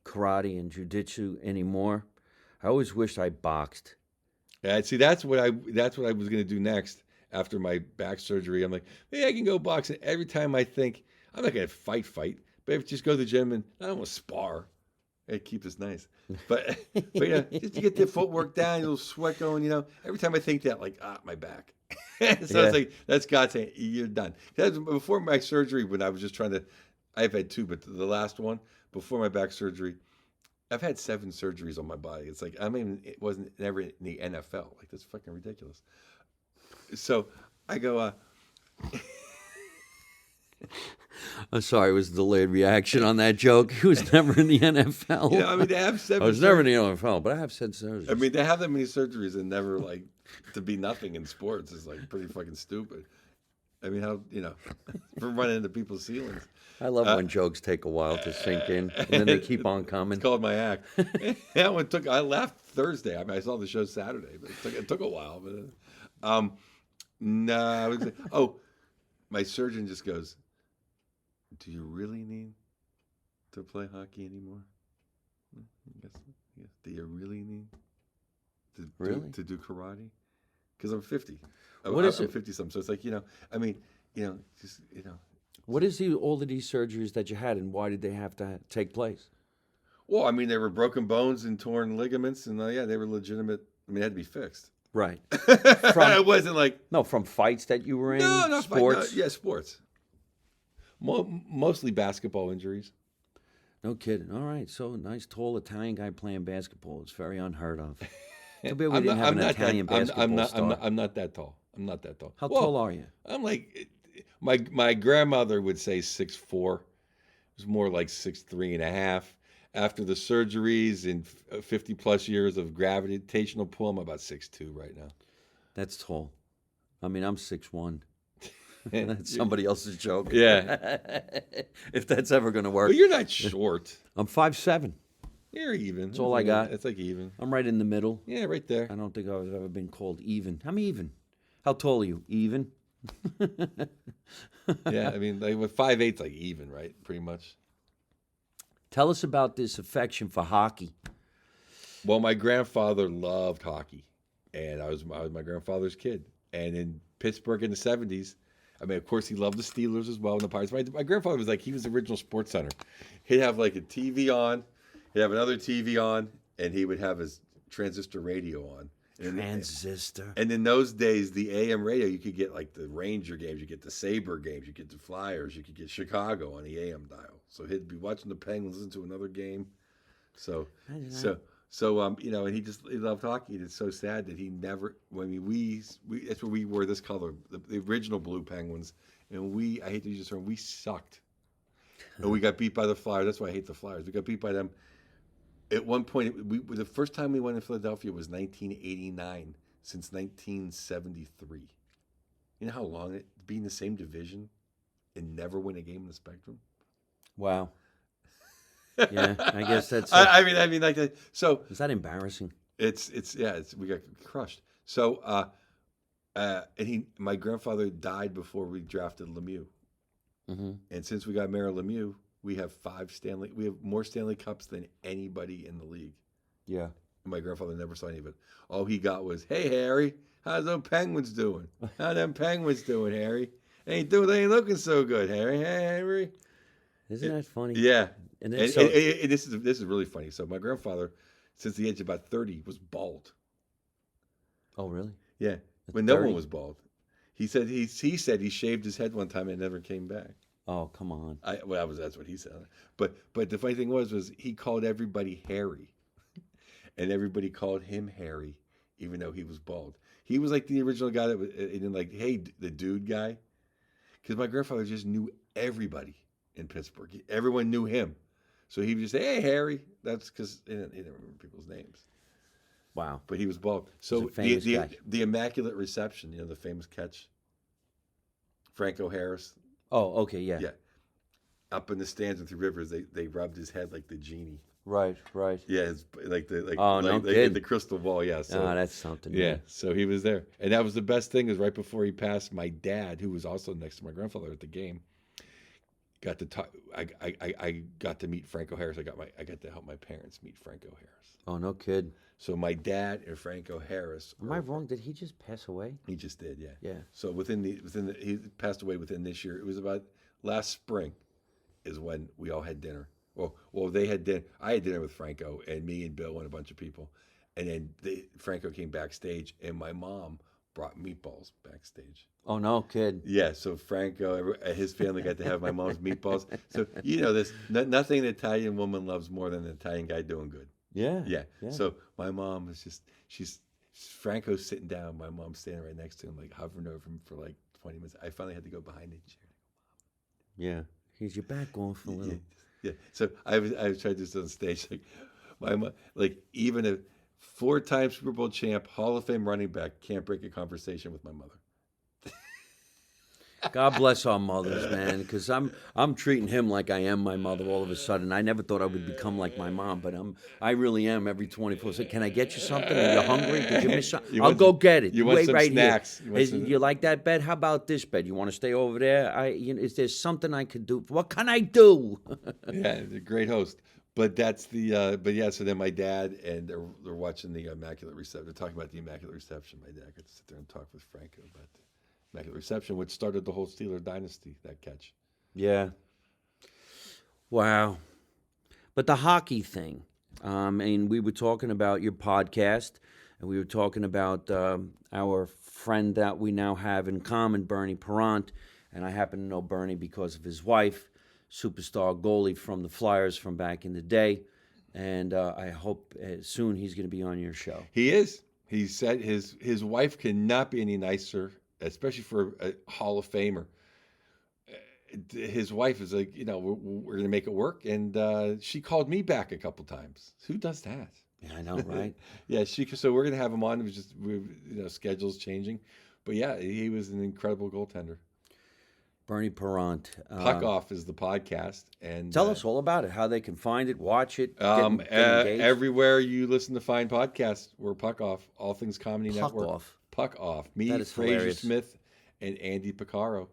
karate and jiu-jitsu anymore. I always wished I boxed. Yeah, see, that's what I was going to do next after my back surgery. I'm like, hey, I can go boxing. Every time I think I'm not going to fight, but if just go to the gym and I don't want to spar, It keeps us nice. But yeah, just to get the footwork down, a little sweat going, Every time I think that, like, my back. So Yeah. it's like, that's God saying, you're done. That's before my surgery, when I was just trying to, I've had two, but the last one, before my back surgery, I've had 7 surgeries on my body. It's like, it wasn't never in the NFL. Like, that's fucking ridiculous. So I go, I'm sorry, it was a delayed reaction on that joke. He was never in the NFL. they have 7 I was never in the NFL, but I have said surgeries. I mean, they have that many surgeries and never, like, to be nothing in sports is, like, pretty fucking stupid. I mean, how, from running into people's ceilings. I love when jokes take a while to sink in, and then they keep on coming. It's called my act. That one I laughed Thursday. I mean, I saw the show Saturday, but it took a while. But, no, I would say, my surgeon just goes, do you really need to play hockey anymore? Yes. Do you really need to do karate? Because I'm 50. What is I'm it? 50 something. So it's like, just. What is all of these surgeries that you had, and why did they have to take place? Well, I mean, they were broken bones and torn ligaments, and they were legitimate. I mean, they had to be fixed. Right. It wasn't like from fights that you were in. no Sports. sports. Mostly basketball injuries. No kidding. All right. So nice, tall Italian guy playing basketball. It's very unheard of. Too bad we didn't have an Italian basketball star. I'm not that tall. I'm not that tall. How tall are you? I'm like, my grandmother would say 6'4". It was more like 6'3.5". After the surgeries and 50 plus years of gravitational pull, I'm about 6'2" right now. That's tall. I mean, I'm 6'1". That's somebody else's joke. Yeah. If that's ever going to work. But you're not short. I'm 5'7". You're even. That's all I got. It's like even. I'm right in the middle. Yeah, right there. I don't think I've ever been called even. I'm even. How tall are you? Even? Yeah, I mean, like with 5'8", like even, right? Pretty much. Tell us about this affection for hockey. Well, my grandfather loved hockey, and I was my grandfather's kid. And in Pittsburgh in the 70s, I mean, of course, he loved the Steelers as well and the Pirates. My grandfather was like, he was the original sports center. He'd have like a TV on, he'd have another TV on, and he would have his transistor radio on. Transistor. And in those days, the AM radio, you could get like the Ranger games, you get the Sabre games, you get the Flyers, you could get Chicago on the AM dial. So he'd be watching the Penguins, listen to another game. So and he loved hockey. And it's so sad that he never. I mean, we that's where we wore this color, the original blue Penguins, and I hate to use this term, we sucked, and we got beat by the Flyers. That's why I hate the Flyers. We got beat by them. At one point, the first time we went in Philadelphia was 1989, since 1973. You know how long it be in the same division and never win a game in the Spectrum? Wow. Yeah, I guess that's. I mean, like that. So is that embarrassing? It's we got crushed. So, my grandfather died before we drafted Lemieux, and since we got Mario Lemieux, we have we have more Stanley Cups than anybody in the league. Yeah. And my grandfather never saw any of it. All he got was, "Hey Harry, how's those Penguins doing? How them Penguins doing, Harry? They ain't looking so good, Harry. Hey Harry." Isn't that funny? Yeah. And this is really funny. So my grandfather, since the age of about 30, was bald. Oh, really? Yeah. When no one was bald. He said he shaved his head one time and it never came back. Oh, come on. That's what he said. But the funny thing was he called everybody Harry, and everybody called him Harry, even though he was bald. He was like the original guy that was, and like, hey, the dude guy, because my grandfather just knew everybody in Pittsburgh. Everyone knew him, so he would just say, "Hey, Harry." That's because he didn't remember people's names. Wow. But he was bald. So the Immaculate Reception, the famous catch. Franco Harris. Oh, okay, yeah. Yeah. Up in the stands in Three Rivers, they rubbed his head like the genie. Right. Yeah, it's like the crystal ball. Yeah. So, that's something. Yeah. Man. So he was there, and that was the best thing. Is right before he passed, my dad, who was also next to my grandfather at the game, got to talk. I got to meet Franco Harris. I got to help my parents meet Franco Harris. Oh, no kid. So my dad and Franco Harris. Am I wrong? Did he just pass away? He just did. Yeah. Yeah. So he passed away within this year. It was about last spring, is when we all had dinner. Well, they had dinner. I had dinner with Franco and me and Bill and a bunch of people, and then Franco came backstage, and my mom brought meatballs backstage. Oh no, kid. Yeah, so Franco, his family got to have my mom's meatballs. So you know this, nothing an Italian woman loves more than an Italian guy doing good. Yeah. Yeah. Yeah. So my mom is she's Franco's sitting down, my mom's standing right next to him, like hovering over him for like 20 minutes. I finally had to go behind the chair. Yeah. Here's your back on for a little. Yeah. So I was trying to do this on stage, like my mom, like even a 4-time Super Bowl champ, Hall of Fame running back can't break a conversation with my mother. God bless our mothers, man, because I'm treating him like I am my mother all of a sudden. I never thought I would become like my mom, but I really am every 24. So can I get you something? Are you hungry? Did you miss something? I'll go get it. You want wait some right snacks? here. You like that bed? How about this bed? You want to stay over there? Is there something I could do? What can I do? Yeah, a great host. But that's the but yeah. So then my dad and they're watching the Immaculate Reception. They're talking about the Immaculate Reception. My dad got to sit there and talk with Franco about the Immaculate Reception, which started the whole Steeler dynasty. That catch. Yeah. Wow. But the hockey thing. And we were talking about your podcast, and we were talking about our friend that we now have in common, Bernie Parent. And I happen to know Bernie because of his wife, superstar goalie from the Flyers from back in the day. And I hope soon he's going to be on your show. He is. He said his wife cannot be any nicer, especially for a Hall of Famer. His wife is like, we're going to make it work. And she called me back a couple times. Who does that? Yeah, I know, right? Yeah, so we're going to have him on. It was just, schedules changing. But yeah, he was an incredible goaltender. Bernie Parent. Puck Off is the podcast. And tell us all about it, how they can find it, watch it, get engaged. Everywhere you listen to fine podcasts, we're Puck Off. All Things Comedy Puck Network. Off. Puck Off. Me, That is Fraser hilarious. Smith, and Andy Picaro.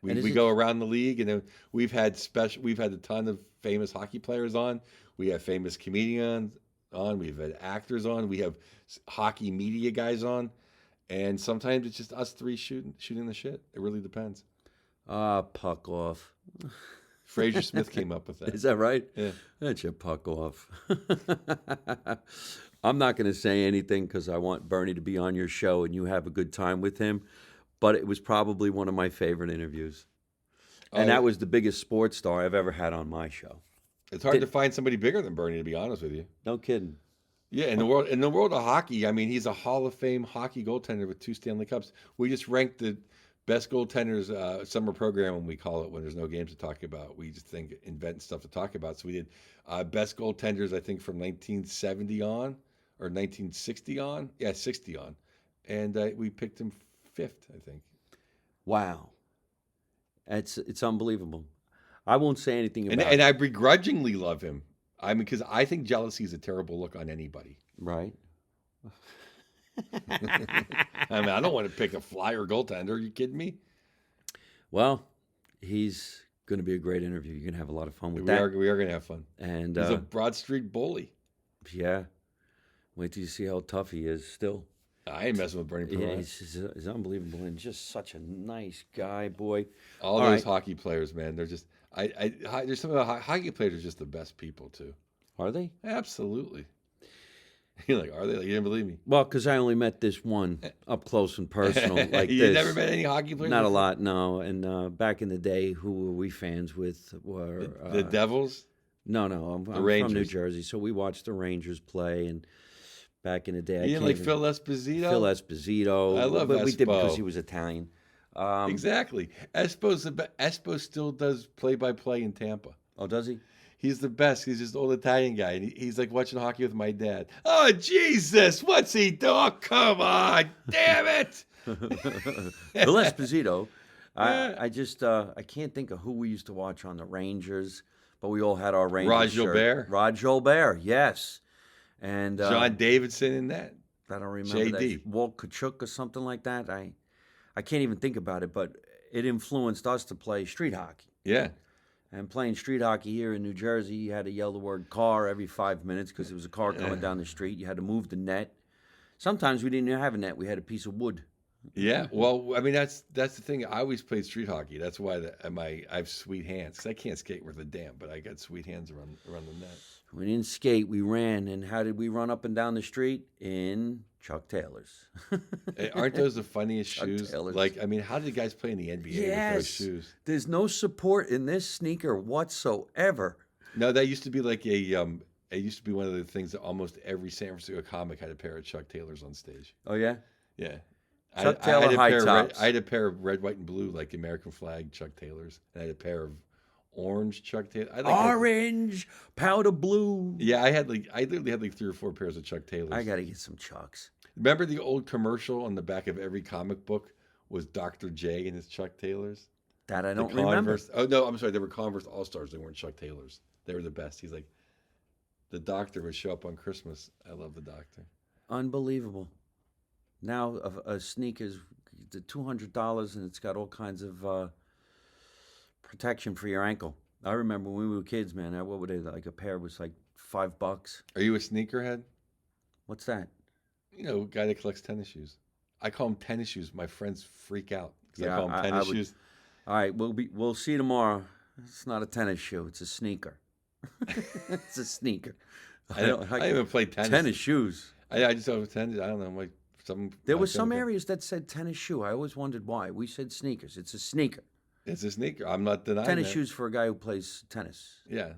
We go around the league, and we've had a ton of famous hockey players on. We have famous comedians on. We've had actors on. We have hockey media guys on. And sometimes it's just us three shooting the shit. It really depends. Puck Off. Fraser Smith came up with that. Is that right? Yeah. That's your Puck Off. I'm not going to say anything because I want Bernie to be on your show and you have a good time with him. But it was probably one of my favorite interviews. And that was the biggest sports star I've ever had on my show. It's hard to find somebody bigger than Bernie, to be honest with you. No kidding. Yeah, in the world of hockey, I mean, he's a Hall of Fame hockey goaltender with 2 Stanley Cups. We just ranked the best goaltenders summer program, when we call it, when there's no games to talk about. We just invent stuff to talk about. So we did best goaltenders, I think, from 1970 on or 1960 on. Yeah, 60 on, and we picked him 5th, I think. Wow, it's unbelievable. I won't say anything about it. And I begrudgingly love him. I mean, because I think jealousy is a terrible look on anybody. Right. I mean, I don't want to pick a Flyer goaltender. Are you kidding me? Well, he's going to be a great interview. You're going to have a lot of fun with that. We are going to have fun. And he's a Broad Street bully. Yeah. Wait till you see how tough he is still. I ain't messing with Bernie Parent. Yeah, he's unbelievable and just such a nice guy, boy. All those hockey players, man, they're just there's some of the hockey players are just the best people too. Are they? Absolutely. You're like, are they? Like, you didn't believe me? Well, because I only met this one up close and personal like you this. never met any hockey players? Not a lot, no. And back in the day, who were we fans with? Were the Devils? No. I'm from New Jersey, so we watched the Rangers play. And back in the day, you didn't like Phil Esposito? Phil Esposito. I love Espo. We did because he was Italian. Exactly. Espo still does play-by-play in Tampa. Oh, does he? He's the best. He's just an old Italian guy. And he's like watching hockey with my dad. Oh, Jesus. What's he doing? Oh, come on. Damn it. Phil Esposito. I can't think of who we used to watch on the Rangers, but we all had our Rangers Rod shirt. Gilbert. Rod Gilbert, yes. And John Davidson in that. I don't remember JD. that. Walt Kachuk or something like that. I can't even think about it, but it influenced us to play street hockey. Yeah. And playing street hockey here in New Jersey, you had to yell the word car every 5 minutes because there was a car coming down the street. You had to move the net. Sometimes we didn't even have a net. We had a piece of wood. Yeah, well, I mean that's the thing. I always played street hockey. That's why I have sweet hands. 'Cause I can't skate worth a damn, but I got sweet hands around the net. We didn't skate, we ran. And how did we run up and down the street? In Chuck Taylors. Aren't those the funniest Chuck shoes? Taylors. Like, I mean, how did the guys play in the NBA with those Yes. shoes? There's no support in this sneaker whatsoever. No, that used to be like it used to be one of the things that almost every San Francisco comic had a pair of Chuck Taylors on stage. Oh, yeah? Yeah. Chuck I Taylor had a high pair of tops. I had a pair of red, white, and blue, like American flag Chuck Taylors. And I had a pair of orange Chuck Taylor. Orange, powder blue. Yeah, I literally had like 3 or 4 pairs of Chuck Taylors. I got to get some Chucks. Remember the old commercial on the back of every comic book was Dr. J and his Chuck Taylors? That I The don't remember. Converse. Oh no, I'm sorry. They were Converse All Stars. They weren't Chuck Taylors. They were the best. He's like, the doctor would show up on Christmas. I love the doctor. Unbelievable. Now a sneaker's the $200 and it's got all kinds of protection for your ankle. I remember when we were kids, man. What were they like? A pair was like $5. Are you a sneakerhead? What's that? You know, a guy that collects tennis shoes. I call them tennis shoes. My friends freak out because Yeah, I call them I tennis would- shoes. All right, we'll see tomorrow. It's not a tennis shoe. It's a sneaker. It's a sneaker. I even play tennis. Tennis shoes. I just have tennis. I don't know. Like There were some areas that said tennis shoe. I always wondered why. We said sneakers. It's a sneaker. It's a sneaker. I'm not denying Tennis that. shoes for a guy who plays tennis. Yeah,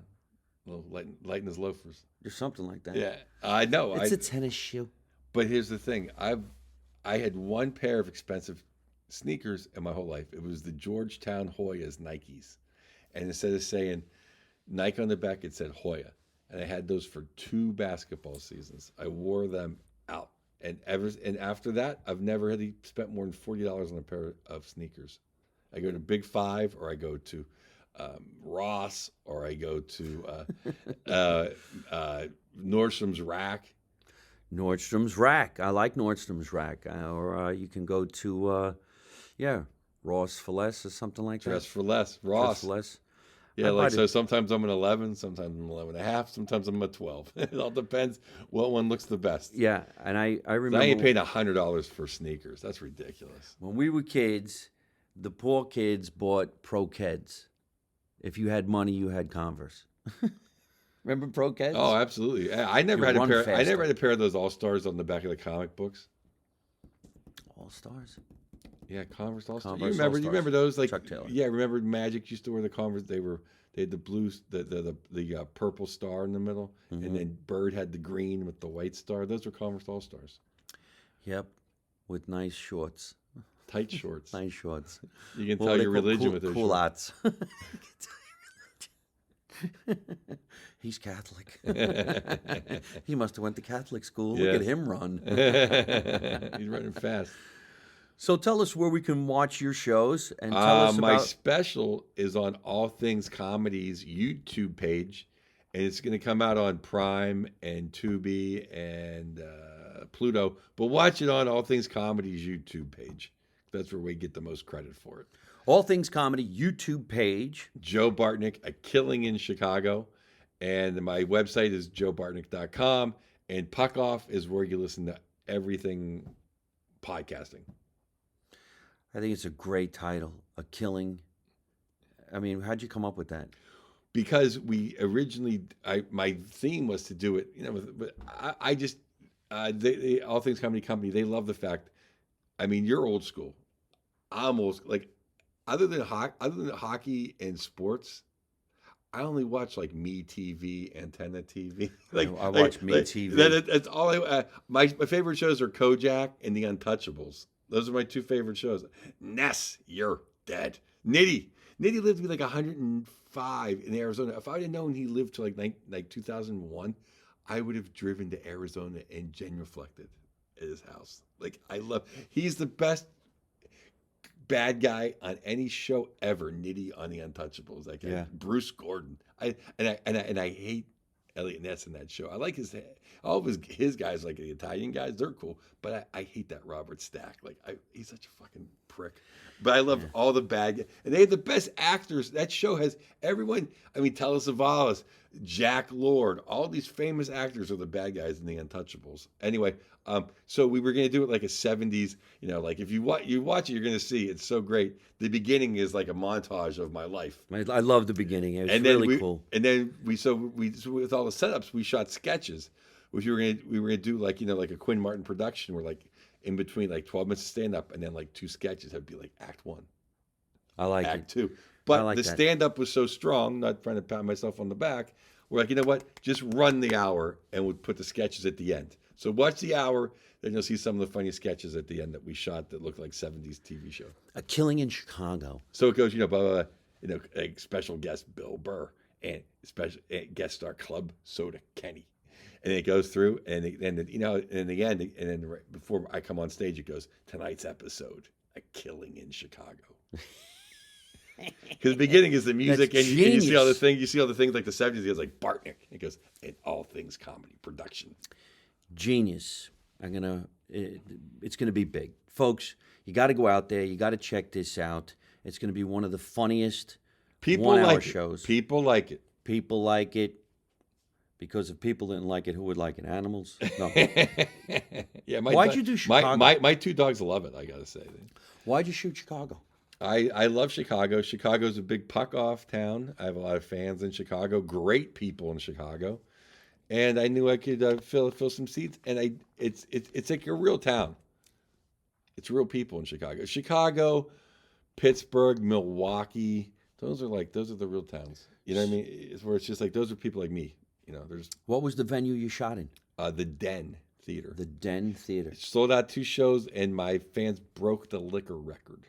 a little lighten his loafers. Or something like that. Yeah, I know. It's a tennis shoe. But here's the thing. I had one pair of expensive sneakers in my whole life. It was the Georgetown Hoyas Nikes. And instead of saying Nike on the back, it said Hoya. And I had those for 2 basketball seasons. I wore them out. And after that, I've never really spent more than $40 on a pair of sneakers. I go to Big Five, or I go to Ross, or I go to Nordstrom's Rack. Nordstrom's Rack. I like Nordstrom's Rack. Or you can go to, Ross for Less or something like Dress that. for Less. Ross. Dress for Less. Yeah, I like buy so sometimes I'm an 11, sometimes I'm 11 and a half, sometimes I'm a 12. It all depends what one looks the best. Yeah, and I 'Cause remember I ain't paying $100 for sneakers. That's ridiculous. when we were kids, the poor kids bought Pro Keds. If you had money, you had Converse. Remember Pro Keds? Oh, absolutely. I never You had a run pair. I faster. never had a pair of those All Stars on the back of the comic books. All Stars. Yeah, Converse All Stars. Converse You remember? All-Stars. You remember those? Like, Chuck Taylor. yeah, remember Magic used to wear the Converse. They had the blue, the purple star in the middle, Mm-hmm. and then Bird had the green with the white star. Those were Converse All Stars. Yep, with nice shorts. Tight shorts. Nice shorts. You can What tell they your call religion with those shorts. culottes. He's Catholic. He must have went to Catholic school. Look Yes. at him run. He's running fast. So tell us where we can watch your shows and tell us My about. special is on All Things Comedy's YouTube page, and it's going to come out on Prime and Tubi and Pluto. But watch it on All Things Comedy's YouTube page. That's where we get the most credit for it. All Things Comedy YouTube page. Joe Bartnick, A Killing in Chicago. And my website is joebartnick.com. And Puck Off is where you listen to everything podcasting. I think it's a great title. A Killing. I mean, how'd you come up with that? Because we originally, my theme was to do it, but I just, they, All Things Comedy Company, they love the fact, I mean, you're old school. I'm old school. Like, other than hockey and sports, I only watch like Me TV, Antenna TV. Like I watch Me TV. That's all my favorite shows are Kojak and The Untouchables. Those are my 2 favorite shows. Ness, you're dead. Nitty lived to be like 105 in Arizona. If I'd have known he lived to like 2001, I would have driven to Arizona and genuflected at his house. Like, he's the best bad guy on any show ever. Nitty on The Untouchables. That guy, Yeah. Bruce Gordon. I hate Elliot Ness in that show. I like all of his guys, like the Italian guys. They're cool, but I hate that Robert Stack. Like, he's such a fucking prick. But I love all the bad guys, and they have the best actors. That show has everyone. I mean, Telly Savalas, Jack Lord, all these famous actors are the bad guys in The Untouchables. Anyway, so we were going to do it like a 70s, like if you watch it, you're going to see it's so great. The beginning is like a montage of my life. I love the beginning. It was And then really cool. And then so with all the setups, we shot sketches, which we were gonna do like like a Quinn Martin production, where like in between like 12 minutes of stand up and then like 2 sketches, that'd be like act 1, I like act it. 2. But like the that. stand up was so strong, not trying to pat myself on the back. We're like, you know what? Just run the hour and we'll put the sketches at the end. So watch the hour, then you'll see some of the funny sketches at the end that we shot that look like 70s TV show. A Killing in Chicago. So it goes, blah, blah, blah, like special guest Bill Burr and special guest star Club Soda Kenny. And it goes through, and in the end, and then right before I come on stage, it goes, tonight's episode, A Killing in Chicago. Because the beginning is the music, and you see all the things. You see all the things like the 70s. It goes like Bartnick. It goes, and all things comedy production. Genius. It's gonna be big, folks. You got to go out there. You got to check this out. It's gonna be one of the funniest one-hour shows. People like it. People like it. Because if people didn't like it, who would like it? Animals? No. Yeah. Why'd you do Chicago? My 2 dogs love it. I gotta say. Why'd you shoot Chicago? I love Chicago. Chicago's a big puck-off town. I have a lot of fans in Chicago. Great people in Chicago, and I knew I could fill some seats. And it's like a real town. It's real people in Chicago. Chicago, Pittsburgh, Milwaukee. Those are the real towns. You know what I mean? It's where it's just like those are people like me. What was the venue you shot in? The Den Theater. The Den Theater. It sold out 2 shows, and my fans broke the liquor record.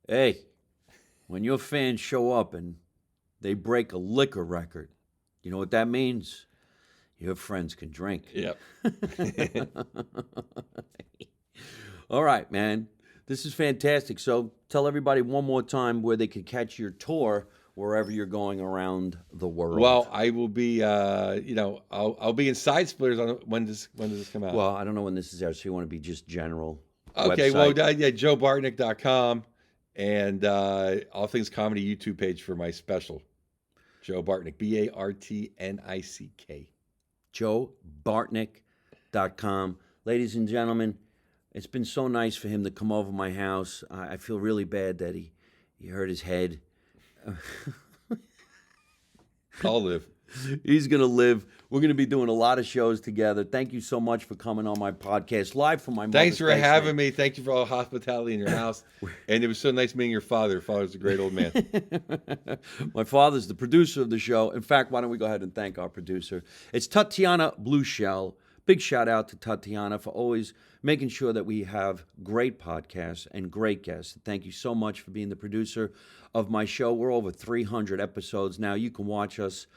Hey, when your fans show up and they break a liquor record, you know what that means? Your friends can drink. Yep. All right, man. This is fantastic. So tell everybody one more time where they could catch your tour wherever you're going around the world. Well, I will be, I'll be in Side Splitters on when does this come out? Well, I don't know when this is out, so you want to be just general. Okay, website. well, yeah, joebartnick.com and All Things Comedy YouTube page for my special. Joe Bartnick, Bartnick. joebartnick.com. Ladies and gentlemen, it's been so nice for him to come over my house. I feel really bad that he hurt his head. I'll live. He's going to live. We're going to be doing a lot of shows together. Thank you so much for coming on my podcast live from my mother's Thanks for basement. having me. Thank you for all the hospitality in your house. And it was so nice meeting your father. Your father's a great old man. My father's the producer of the show. In fact, why don't we go ahead and thank our producer? It's Tatiana Blueshell. Big shout out to Tatiana for always making sure that we have great podcasts and great guests. Thank you so much for being the producer of my show. We're over 300 episodes now. You can watch us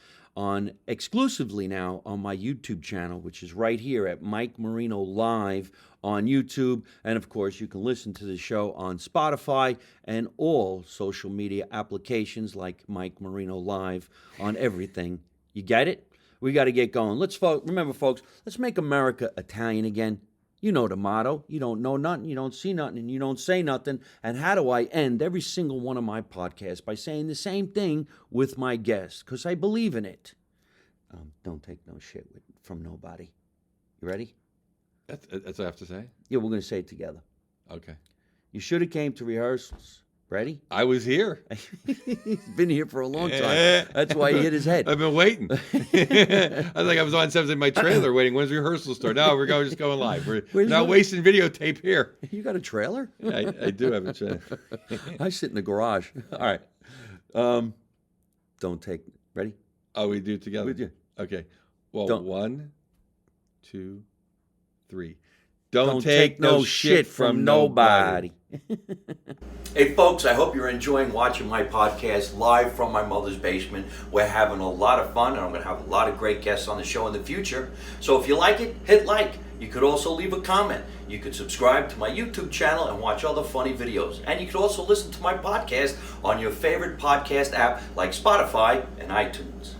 exclusively now on my YouTube channel, which is right here at Mike Marino Live on YouTube. And of course, you can listen to the show on Spotify and all social media applications like Mike Marino Live on everything. You get it? We got to get going. Remember, folks, let's make America Italian again. You know the motto. You don't know nothing, you don't see nothing, and you don't say nothing. And how do I end every single one of my podcasts? By saying the same thing with my guests, because I believe in it. Don't take no shit from nobody. You ready? That's what I have to say? Yeah, we're going to say it together. Okay. You should have came to rehearsals. Ready? I was here. He's been here for a long time. That's why he hit his head. I've been waiting. I think I was on something in my trailer waiting. When's rehearsal start? No, we're just going live. We're not wasting videotape here. You got a trailer? Yeah, I do have a trailer. I sit in the garage. All right. Don't take. Ready? Oh, we do it together? With you. Okay. Well, Don't. 1, 2, 3. Don't take no shit from nobody. Hey, folks, I hope you're enjoying watching my podcast live from my mother's basement. We're having a lot of fun, and I'm going to have a lot of great guests on the show in the future. So if you like it, hit like. You could also leave a comment. You could subscribe to my YouTube channel and watch other funny videos. And you could also listen to my podcast on your favorite podcast app like Spotify and iTunes.